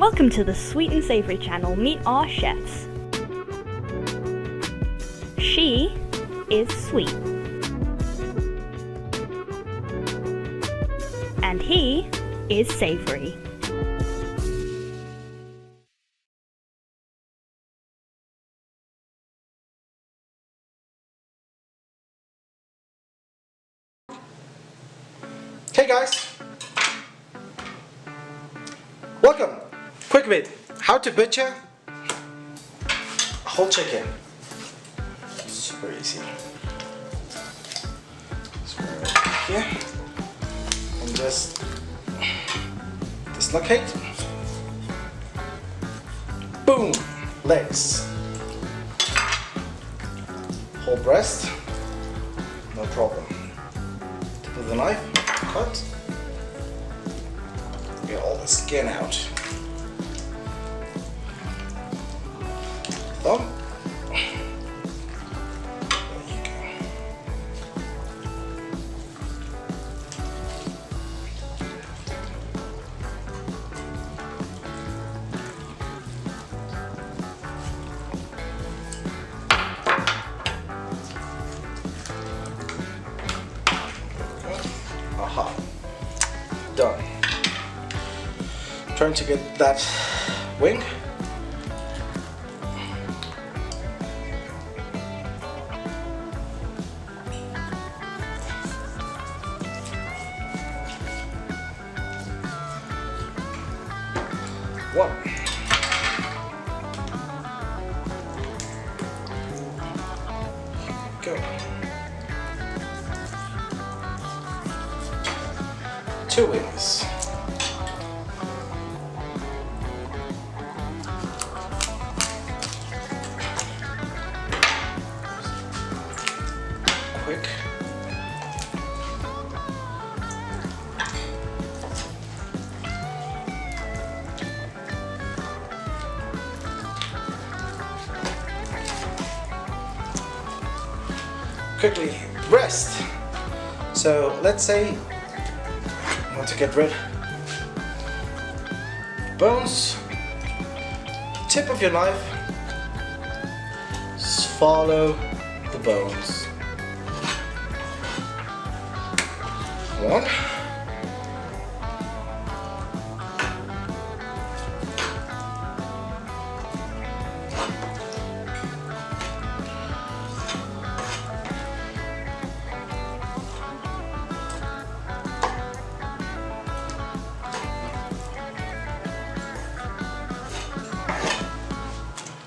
Welcome to the Sweet and Savory channel. Meet our chefs. She is sweet. And he is savory. Hey guys! Welcome! Quick bit, how to butcher a whole chicken. Super easy. So here and just dislocate. Boom! Legs. Whole breast. No problem. Tip of the knife. Cut. Get all the skin out. Thumb. There you go. Aha. Done. Trying to get that wing. One. Go. Two wings. Quick. Quickly, breast. So let's say I want to get rid bones. Tip of your knife. Just follow the bones. One.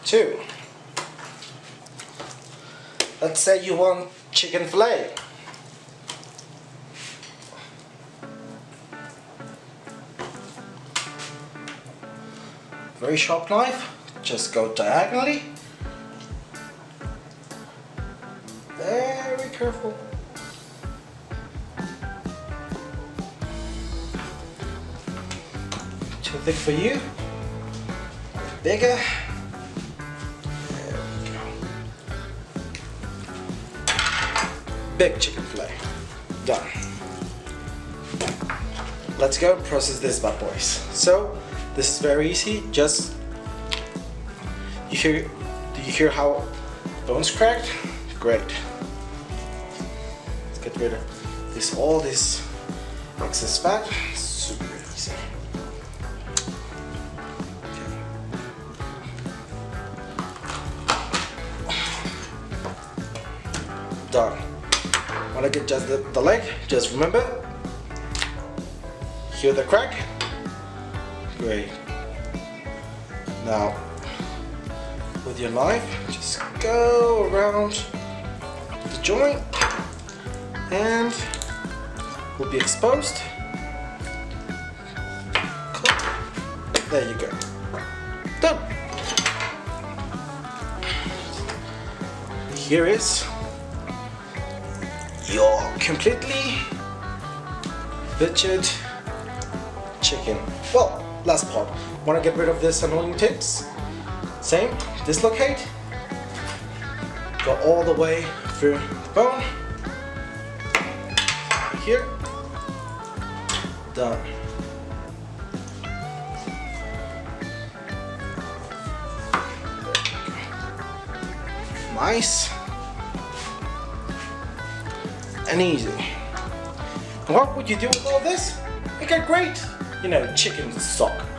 Two. Let's say you want chicken fillet. Very sharp knife, just go diagonally. Very careful. Too thick for you, bigger. Big chicken fillet. Done. Let's go process this bad boys. So this is very easy. Just do you hear how bones cracked? Great. Let's get rid of all this excess fat. Super easy. Okay. Done. When I get just the leg, just remember, hear the crack? Great. Now, with your knife, just go around the joint and will be exposed. There you go. Done. Here is your completely butchered chicken. Well, last part. Want to get rid of this annoying tips? Same, dislocate. Go all the way through the bone. Here. Done. Nice and easy. What would you do with all this? Make a great, chicken stock.